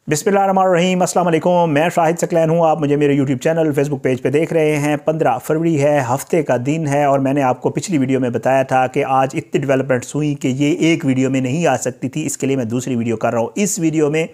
बिस्मिल्लाहिर्रहमानिर्रहीम, अस्सलाम वालेकुम। मैं शाहिद सकलैन हूँ। आप मुझे मेरे यूट्यूब चैनल फेसबुक पेज पे देख रहे हैं। 15 फरवरी है, हफ्ते का दिन है और मैंने आपको पिछली वीडियो में बताया था कि आज इतनी डेवलपमेंट्स हुई कि ये एक वीडियो में नहीं आ सकती थी, इसके लिए मैं दूसरी वीडियो कर रहा हूँ। इस वीडियो में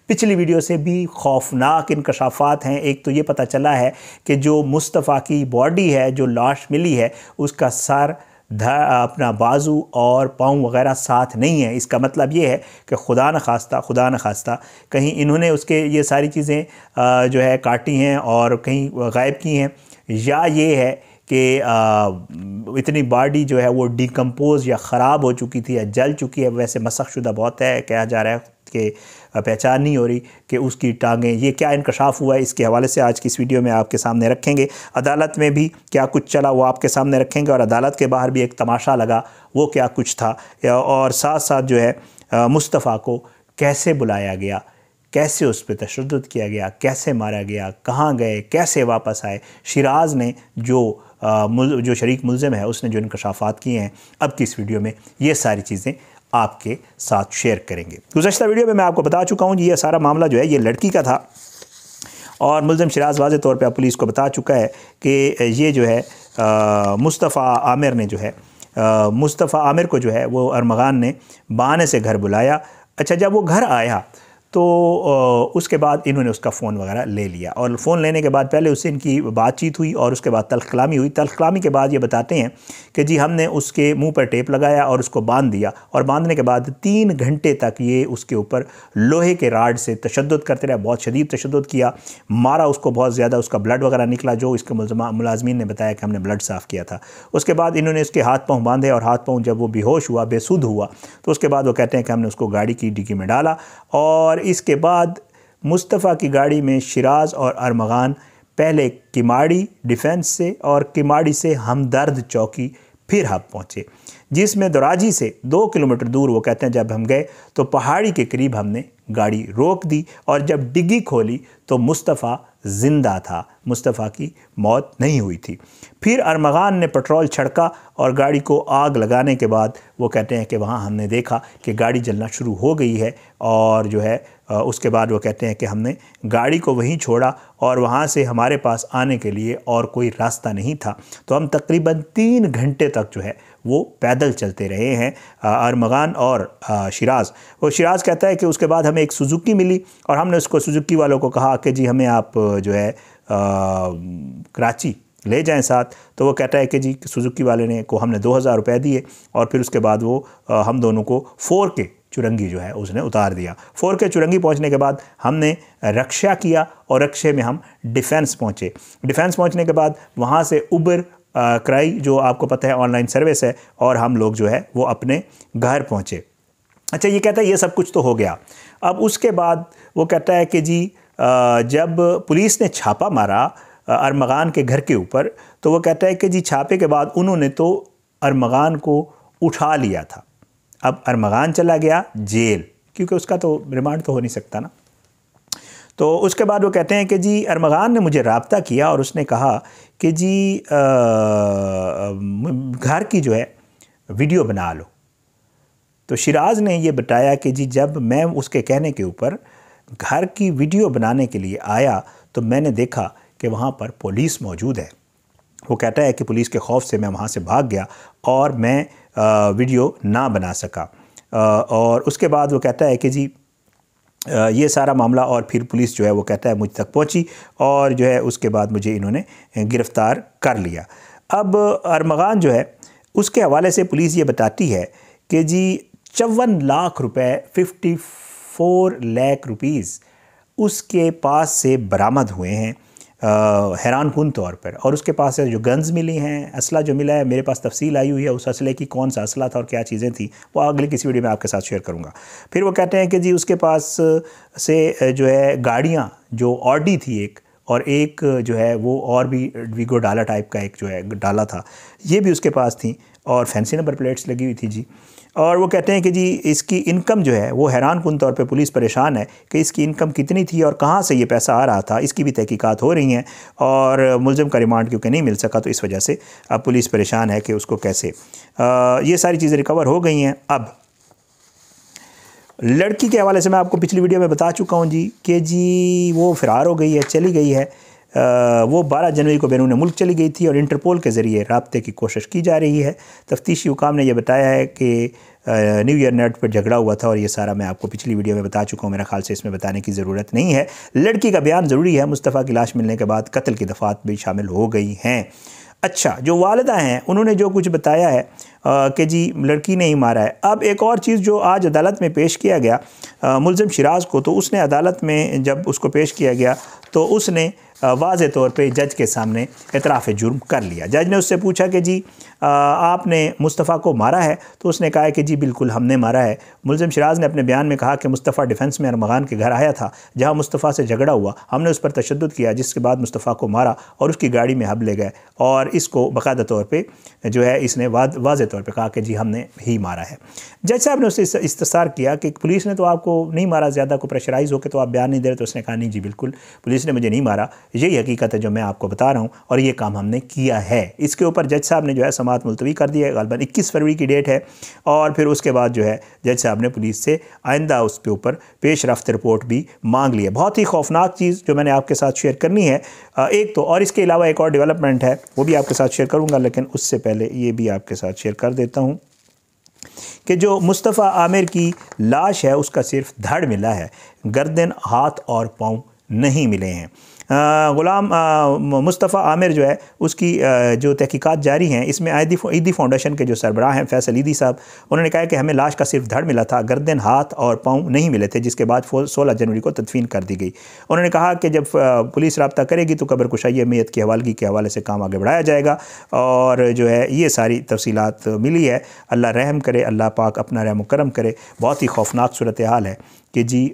पिछली वीडियो से भी खौफनाक इंकशाफात हैं। एक तो ये पता चला है कि जो मुस्तफ़ा की बॉडी है, जो लाश मिली है, उसका सर अपना बाजू और पाँव वगैरह साथ नहीं है। इसका मतलब ये है कि खुदा न खास्ता कहीं इन्होंने उसके ये सारी चीज़ें जो है काटी हैं और कहीं गायब की हैं, या ये है कि इतनी बॉडी जो है वो डिकम्पोज या ख़राब हो चुकी थी या जल चुकी है। वैसे मसख शुदा बहुत है, कहा जा रहा है कि पहचान नहीं हो रही कि उसकी टांगें। ये क्या इंकशाफ हुआ है, इसके हवाले से आज की इस वीडियो में आपके सामने रखेंगे। अदालत में भी क्या कुछ चला वो आपके सामने रखेंगे और अदालत के बाहर भी एक तमाशा लगा, वो क्या कुछ था, और साथ साथ जो है मुस्तफ़ा को कैसे बुलाया गया, कैसे उस पर तशद्दुद किया गया, कैसे मारा गया, कहाँ गए, कैसे वापस आए। शिराज़ ने जो शरीक मुल्ज़िम है उसने जो इंकशाफात किए हैं, अब की इस वीडियो में ये सारी चीज़ें आपके साथ शेयर करेंगे। गुज़श्ता वीडियो में मैं आपको बता चुका हूँ ये सारा मामला जो है ये लड़की का था और मुल्ज़िम शिराज़ वाज़े तौर पे अब पुलिस को बता चुका है कि ये जो है मुस्तफ़ा आमिर ने जो है मुस्तफ़ा आमिर को जो है वो अरमगान ने बहाने से घर बुलाया। अच्छा, जब वो घर आया तो उसके बाद इन्होंने उसका फ़ोन वगैरह ले लिया और फ़ोन लेने के बाद पहले उससे इनकी बातचीत हुई और उसके बाद तल्ख़ कलामी हुई। तल्ख़ कलामी के बाद ये बताते हैं कि जी हमने उसके मुंह पर टेप लगाया और उसको बांध दिया और बांधने के बाद 3 घंटे तक ये उसके ऊपर लोहे के राड से तशद्दुद करते रहे, बहुत शदीद तशद्दुद किया, मारा उसको बहुत ज़्यादा, उसका ब्लड वगैरह निकला जो इसके मुलाज़मीन ने बताया कि हमने ब्लड साफ़ किया था। उसके बाद इन्होंने उसके हाथ पाँव बांधे और हाथ पाँव जब वो बेहोश हुआ, बेसुध हुआ, तो उसके बाद वो कहते हैं कि हमने उसको गाड़ी की डिक्की में डाला और इसके बाद मुस्तफ़ा की गाड़ी में शिराज़ और अरमगान पहले किमाड़ी डिफेंस से और किमाड़ी से हमदर्द चौकी फिर हब पहुँचे, जिसमें दराजी से 2 किलोमीटर दूर वो कहते हैं जब हम गए तो पहाड़ी के करीब हमने गाड़ी रोक दी और जब डिग्गी खोली तो मुस्तफ़ा ज़िंदा था, मुस्तफ़ा की मौत नहीं हुई थी। फिर अरमगान ने पेट्रोल छिड़का और गाड़ी को आग लगाने के बाद वो कहते हैं कि वहाँ हमने देखा कि गाड़ी जलना शुरू हो गई है और जो है उसके बाद वो कहते हैं कि हमने गाड़ी को वहीं छोड़ा और वहाँ से हमारे पास आने के लिए और कोई रास्ता नहीं था, तो हम तकरीबन 3 घंटे तक जो है वो पैदल चलते रहे हैं, अरमगान और शिराज़। वो शिराज़ कहता है कि उसके बाद हमें एक सुजुकी मिली और हमने उसको सुजुकी वालों को कहा कि जी हमें आप जो है कराची ले जाएं साथ, तो वो कहता है कि जी सुजुकी वाले ने को हमने 2000 रुपये दिए और फिर उसके बाद वो हम दोनों को 4K चुरंगी जो है उसने उतार दिया। 4K चुरंगी पहुंचने के बाद हमने रक्षा किया और रक्षे में हम डिफेंस पहुंचे। डिफेंस पहुंचने के बाद वहां से उबर कराई, जो आपको पता है ऑनलाइन सर्विस है, और हम लोग जो है वो अपने घर पहुंचे। अच्छा, ये कहता है ये सब कुछ तो हो गया। अब उसके बाद वो कहता है कि जी जब पुलिस ने छापा मारा अरमगान के घर के ऊपर, तो वो कहता है कि जी छापे के बाद उन्होंने तो अरमगान को उठा लिया था। अब अरमगान चला गया जेल, क्योंकि उसका तो रिमांड तो हो नहीं सकता ना। तो उसके बाद वो कहते हैं कि जी अरमगान ने मुझे राब्ता किया और उसने कहा कि जी घर की जो है वीडियो बना लो। तो शिराज़ ने ये बताया कि जी जब मैं उसके कहने के ऊपर घर की वीडियो बनाने के लिए आया तो मैंने देखा कि वहाँ पर पुलिस मौजूद है। वो कहता है कि पुलिस के खौफ से मैं वहाँ से भाग गया और मैं वीडियो ना बना सका। और उसके बाद वो कहता है कि जी ये सारा मामला, और फिर पुलिस जो है वो कहता है मुझ तक पहुंची और जो है उसके बाद मुझे इन्होंने गिरफ़्तार कर लिया। अब अरमगान जो है उसके हवाले से पुलिस ये बताती है कि जी 54 लाख रुपए 54 लाख रुपीज़ उसके पास से बरामद हुए हैं हैरान कुन तौर पर। और उसके पास से जो गन्स मिली हैं, असला जो मिला है, मेरे पास तफसील आई हुई है उस असले की, कौन सा असला था और क्या चीज़ें थी, वो अगली किसी वीडियो में आपके साथ शेयर करूंगा। फिर वो कहते हैं कि जी उसके पास से जो है गाड़ियाँ, जो ऑडी थी एक, और एक जो है वो और भी वीगो डाला टाइप का एक जो है डाला था, ये भी उसके पास थी और फैंसी नंबर प्लेट्स लगी हुई थी जी। और वो कहते हैं कि जी इसकी इनकम जो है वो हैरान कुन तौर पे पुलिस परेशान है कि इसकी इनकम कितनी थी और कहाँ से ये पैसा आ रहा था, इसकी भी तहकीकात हो रही हैं और मुल्ज़िम का रिमांड क्योंकि नहीं मिल सका तो इस वजह से अब पुलिस परेशान है कि उसको कैसे ये सारी चीज़ें रिकवर हो गई हैं। अब लड़की के हवाले से मैं आपको पिछली वीडियो में बता चुका हूँ जी कि जी वो फ़रार हो गई है, चली गई है। वो 12 जनवरी को बैरून मुल्क चली गई थी और इंटरपोल के ज़रिए रब्ते की कोशिश की जा रही है। तफ्तीशी हुकाम ने यह बताया है कि न्यू ईयर नेट पर झगड़ा हुआ था और ये सारा मैं आपको पिछली वीडियो में बता चुका हूँ। मेरा ख्याल से इसमें बताने की ज़रूरत नहीं है। लड़की का बयान ज़रूरी है। मुस्तफ़ा की लाश मिलने के बाद कत्ल की दफ़ात भी शामिल हो गई हैं। अच्छा, जो वालिदा हैं उन्होंने जो कुछ बताया है कि जी लड़की ने ही मारा है। अब एक और चीज़ जो आज अदालत में पेश किया गया मुलज़िम शिराज को, तो उसने अदालत में जब उसको पेश किया गया तो उसने वाज़े तौर पे जज के सामने इतराफ़ जुर्म कर लिया। जज ने उससे पूछा कि जी आपने मुस्तफ़ा को मारा है? तो उसने कहा कि जी बिल्कुल हमने मारा है। मुलज़िम शिराज ने अपने बयान में कहा कि मुस्तफ़ा डिफेंस में अरमगान के घर आया था, जहां मुस्तफ़ा से झगड़ा हुआ। हमने उस पर तशद्दुद किया, जिसके बाद मुस्तफ़ा को मारा और उसकी गाड़ी में हब ले गए। और इसको बाकायदा तौर पर जो है इसने वाज़े तौर पर कहा कि जी हमने ही मारा है। जज साहब ने उससे इस्तफसार किया कि पुलिस ने तो आपको नहीं मारा, ज़्यादा को प्रेशराइज़ होकर तो आप बयान नहीं दे रहे। तो उसने कहा नहीं जी बिल्कुल पुलिस ने मुझे नहीं मारा, यही हकीकत है जो मैं आपको बता रहा हूँ और ये काम हमने किया है। इसके ऊपर जज साहब ने जो है समाअत मुलतवी कर दी है। ग़ालिबन 21 फरवरी की डेट है और फिर उसके बाद जो है जज साहब ने पुलिस से आइंदा उसके ऊपर पेश रफ्त रिपोर्ट भी मांग ली है। बहुत ही खौफनाक चीज़ जो मैंने आपके साथ शेयर करनी है एक तो, और इसके अलावा एक और डेवलपमेंट है वो भी आपके साथ शेयर करूँगा, लेकिन उससे पहले ये भी आपके साथ शेयर कर देता हूँ कि जो मुस्तफ़ा आमिर की लाश है उसका सिर्फ धड़ मिला है, गर्दन, हाथ और पाँव नहीं मिले हैं। ग़ुलाम मुस्तफ़ा आमिर जो है उसकी जो तहकीकात जारी हैं, इसमें ईदी फाउंडेशन के जो सरबराह हैं फैसल ईदी साहब, उन्होंने कहा कि हमें लाश का सिर्फ धड़ मिला था, गर्दन, हाथ और पाँव नहीं मिले थे, जिसके बाद 16 जनवरी को तदफीन कर दी गई। उन्होंने कहा कि जब पुलिस रब्ता करेगी तो कब्र कुशाई मैयत की हवालगी के हवाले से काम आगे बढ़ाया जाएगा। और जो है ये सारी तफसीलात मिली है। अल्लाह रहम करे, अल्लाह पाक अपना रहम करम करे। बहुत ही खौफनाक सूरत हाल है कि जी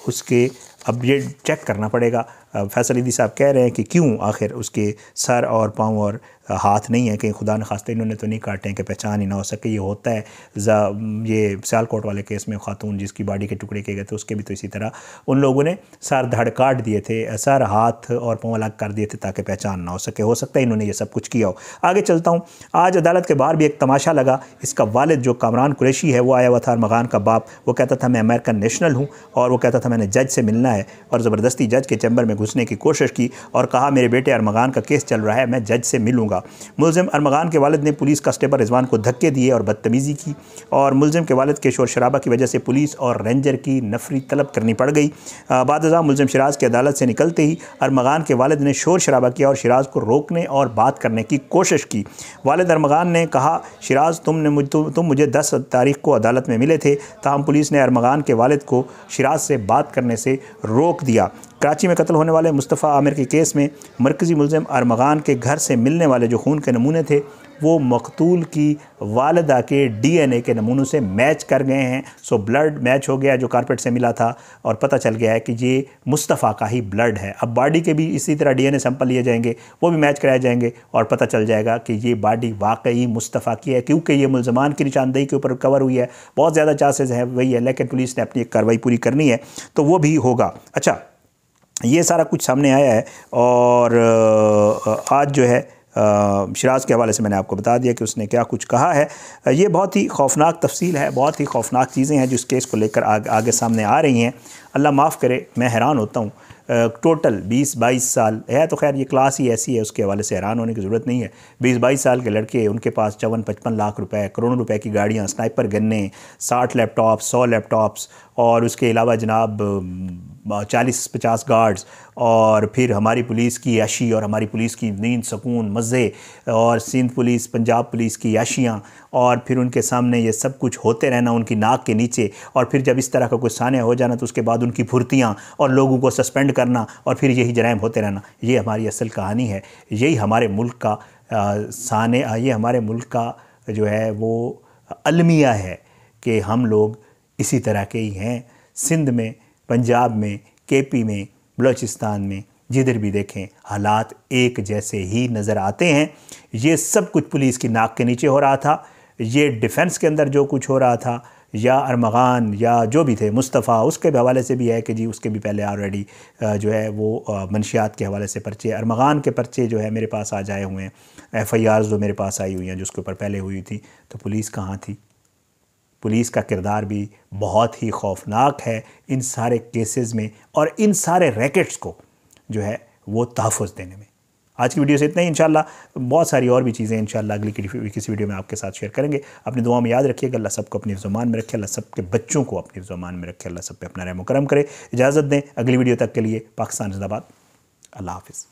उसके अब ये चेक करना पड़ेगा। फैसल ईदी साहब कह रहे हैं कि क्यों आखिर उसके सर और पाँव और हाथ नहीं है, कहीं खुदा न खास्ते इन्होंने तो नहीं काटे हैं कि पहचान ही ना हो सके। ये होता है ये सियालकोट वाले केस में खातून जिसकी बॉडी के टुकड़े किए गए थे उसके भी तो इसी तरह उन लोगों ने सर धड़ काट दिए थे, सर हाथ और पाँव अलग कर दिए थे ताकि पहचान ना हो सके। हो सकता है इन्होंने ये सब कुछ किया हो। आगे चलता हूँ। आज अदालत के बाहर भी एक तमाशा लगा। इसका वालिद जो कामरान कुरैशी है वो आया हुआ था, अरमगान का बाप। वो कहता था मैं अमेरिकन नेशनल हूँ और वो कहता था मैंने जज से मिलना है, और ज़बरदस्ती जज के चैम्बर में घुसने की कोशिश की और कहा मेरे बेटे अरमगान का केस चल रहा है, मैं जज से मिलूंगा। मुलज़िम अरमगान के वालिद ने पुलिस कांस्टेबल रिजवान को धक्के दिए और बदतमीज़ी की, और मुलज़िम के वालिद के शोर शराबा की वजह से पुलिस और रेंजर की नफरी तलब करनी पड़ गई। बादशाह मुलज़िम शिराज की अदालत से निकलते ही अरमगान के वालिद ने शोर शराबा किया और शिराज को रोकने और बात करने की कोशिश की। वालिद अरमगान ने कहा शिराज तुम मुझे 10 तारीख को अदालत में मिले थे, ताहम पुलिस ने अरमगान के वालिद को शिराज से बात करने से रोक दिया। कराची में कत्ल होने वाले मुस्तफ़ा आमिर के केस में मरकज़ी मुलज़िम अरमगान के घर से मिलने वाले जो खून के नमूने थे वो मकतूल की वालिदा के DNA के नमूनों से मैच कर गए हैं। सो ब्लड मैच हो गया जो कारपेट से मिला था और पता चल गया है कि ये मुस्तफ़ा का ही ब्लड है। अब बॉडी के भी इसी तरह DNA सैंपल लिए जाएंगे, वो भी मैच कराए जाएंगे और पता चल जाएगा कि ये बॉडी वाकई मुस्तफ़ा की है, क्योंकि ये मुलज़मान की निशानदेही के ऊपर कवर हुई है। बहुत ज़्यादा चांसेस है वही है, लेकिन पुलिस ने अपनी एक कार्रवाई पूरी करनी है तो वो भी होगा। अच्छा, ये सारा कुछ सामने आया है और आज जो है शिराज के हवाले से मैंने आपको बता दिया कि उसने क्या कुछ कहा है। ये बहुत ही खौफनाक तफसील है, बहुत ही खौफनाक चीज़ें हैं जो इस केस को लेकर आगे सामने आ रही हैं। अल्लाह माफ़ करे, मैं हैरान होता हूँ। टोटल 20-22 साल है, तो खैर ये क्लास ही ऐसी है, उसके हवाले से हैरान होने की ज़रूरत नहीं है। 20-22 साल के लड़के, उनके पास 54-55 लाख रुपए, करोड़ों रुपए की गाड़ियाँ, स्नाइपर गन्ने, 60 लैपटॉप, 100 लैपटॉप्स और उसके अलावा जनाब 40-50 गार्ड्स, और फिर हमारी पुलिस की याशी और हमारी पुलिस की नींद, सुकून, मज़े, और सिंध पुलिस, पंजाब पुलिस की याशियाँ, और फिर उनके सामने ये सब कुछ होते रहना उनकी नाक के नीचे, और फिर जब इस तरह का कुछ सानिया हो जाना तो उसके बाद उनकी फुर्तियाँ और लोगों को सस्पेंड करना और फिर यही जराइम होते रहना। ये हमारी असल कहानी है, यही हमारे मुल्क का ये हमारे मुल्क का जो है वो अलमिया है कि हम लोग इसी तरह के ही हैं। सिंध में, पंजाब में, KP में, बलूचिस्तान में, जिधर भी देखें हालात एक जैसे ही नज़र आते हैं। ये सब कुछ पुलिस की नाक के नीचे हो रहा था। ये डिफेंस के अंदर जो कुछ हो रहा था, या अरमगान या जो भी थे, मुस्तफ़ा, उसके हवाले से भी है कि जी उसके भी पहले ऑलरेडी जो है वो मंशियात के हवाले से पर्चे, अरमगान के पर्चे जो है मेरे पास आज आए हुए हैं, FIRs जो मेरे पास आई हुई हैं जो उसके ऊपर पहले हुई थी। तो पुलिस कहाँ थी? पुलिस का किरदार भी बहुत ही खौफनाक है इन सारे केसेस में और इन सारे रैकेट्स को जो है वो तहफ़्फ़ुज़ देने में। आज की वीडियो से इतना ही। इंशाल्लाह बहुत सारी और भी चीज़ें इंशाल्लाह अगली किसी वीडियो में आपके साथ शेयर करेंगे। अपनी दुआ में याद रखिएगा। अल्लाह सबको अपनी ज़ुबान में रखे, अल्लाह सबके बच्चों को अपनी ज़ुबान में रखे, अल्लाह सब पे अपना रहम करम करे। इजाज़त दें, अगली वीडियो तक के लिए पाकिस्तान ज़िंदाबाद। अल्लाह हाफ़िज़।